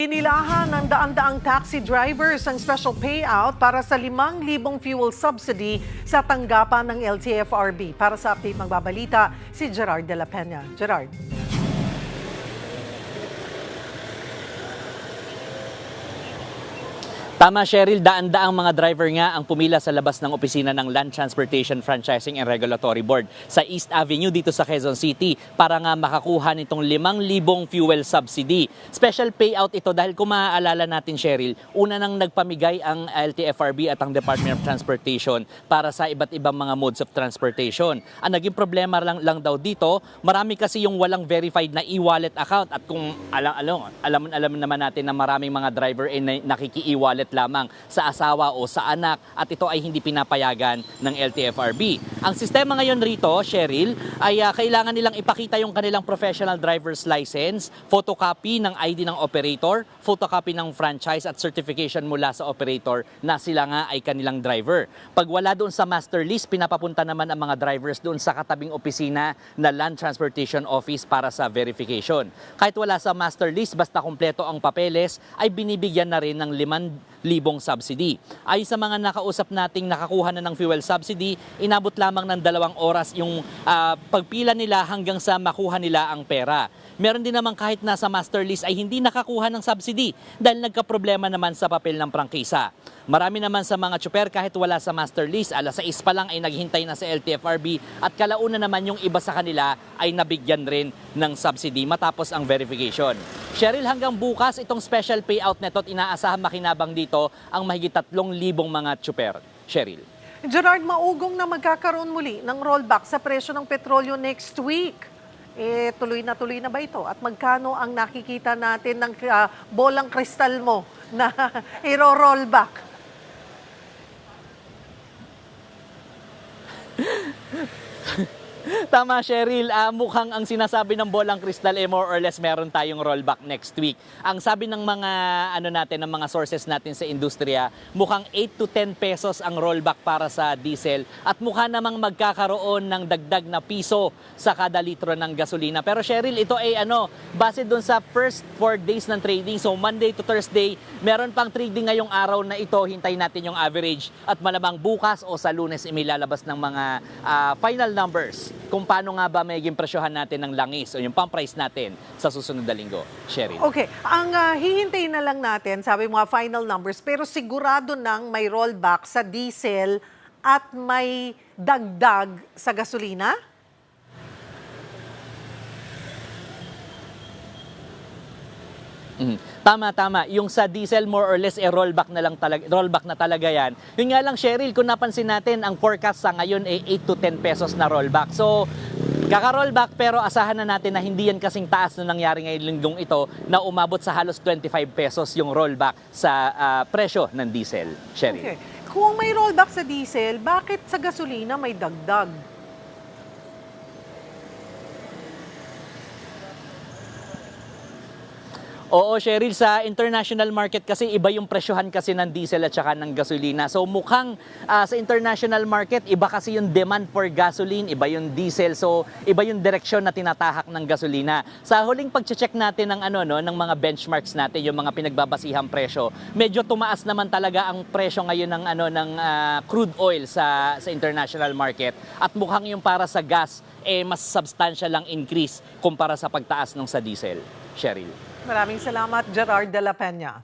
Pinilahan ng daan-daang taxi drivers ang special payout para sa 5,000 fuel subsidy sa tanggapan ng LTFRB. Para sa update magbabalita, si Gerard de la Peña. Gerard. Tama, Cheryl, daan-daang mga driver nga ang pumila sa labas ng opisina ng Land Transportation Franchising and Regulatory Board sa East Avenue dito sa Quezon City para nga makakuha nitong 5,000 fuel subsidy. Special payout ito dahil kung maaalala natin, Cheryl, una nang nagpamigay ang LTFRB at ang Department of Transportation para sa iba't ibang mga modes of transportation. Ang naging problema lang daw dito, marami kasi yung walang verified na e-wallet account at kung alam naman natin na maraming mga driver ay nakiki-e-wallet lamang sa asawa o sa anak at ito ay hindi pinapayagan ng LTFRB. Ang sistema ngayon rito, Cheryl, ay kailangan nilang ipakita yung kanilang professional driver's license, photocopy ng ID ng operator, photocopy ng franchise at certification mula sa operator na sila nga ay kanilang driver. Pag wala doon sa master list, pinapapunta naman ang mga drivers doon sa katabing opisina na Land Transportation Office para sa verification. Kahit wala sa master list, basta kumpleto ang papeles, ay binibigyan na rin ng 5,000 subsidy. Ayon sa mga nakausap nating nakakuha na ng fuel subsidy, inabot lamang ng 2 oras yung pagpila nila hanggang sa makuha nila ang pera. Meron din naman kahit nasa master list ay hindi nakakuha ng subsidy dahil nagkaproblema naman sa papel ng prangkisa. Marami naman sa mga tsuper kahit wala sa master list, alas 6 pa lang ay naghihintay na sa LTFRB at kalauna naman yung iba sa kanila ay nabigyan rin ng subsidy matapos ang verification. Cheryl, hanggang bukas itong special payout neto at inaasahan makinabang dito ang mahigit 3,000 mga tsuper. Cheryl. Gerard, maugong na magkakaroon muli ng rollback sa presyo ng petrolyo next week. Tuloy na ba ito? At magkano ang nakikita natin ng bolang kristal mo na iro-rollback? Tama, Cheryl. Mukhang ang sinasabi ng bolang kristal more or less meron tayong rollback next week. Ang sabi ng mga ng mga sources natin sa industriya, mukhang 8 to 10 pesos ang rollback para sa diesel at mukha namang magkakaroon ng dagdag na piso sa kada litro ng gasolina. Pero Cheryl, ito ay base doon sa first 4 days ng trading. So Monday to Thursday, meron pang trading ngayong araw na ito. Hintayin natin yung average at malamang bukas o sa Lunes imilalabas ng mga final numbers kung paano nga ba magiging presyohan natin ng langis o yung pump price natin sa susunod na linggo. Cheryl. Okay, ang hihintayin na lang natin, sabi mo final numbers, pero sigurado nang may rollback sa diesel at may dagdag sa gasolina? Tama. Yung sa diesel more or less rollback na talaga yan. Yun nga lang, Cheryl, kung napansin natin, ang forecast sa ngayon ay 8 to 10 pesos na rollback. So, kaka-rollback pero asahan na natin na hindi yan kasing taas na nangyari ngayong linggong ito na umabot sa halos 25 pesos yung rollback sa presyo ng diesel. Cheryl. Okay. Kung may rollback sa diesel, bakit sa gasolina may dagdag? Oo, Cheryl, sa international market kasi iba yung presyohan kasi ng diesel at saka ng gasolina. So mukhang sa international market, iba kasi yung demand for gasoline, iba yung diesel. So iba yung direksyon na tinatahak ng gasolina. Sa huling pagche-check natin ng ng mga benchmarks natin, yung mga pinagbabasihang presyo, medyo tumaas naman talaga ang presyo ngayon ng ng crude oil sa international market. At mukhang yung para sa gas mas substantial lang increase kumpara sa pagtaas ng sa diesel. Cheryl. Maraming salamat, Gerard de la Peña.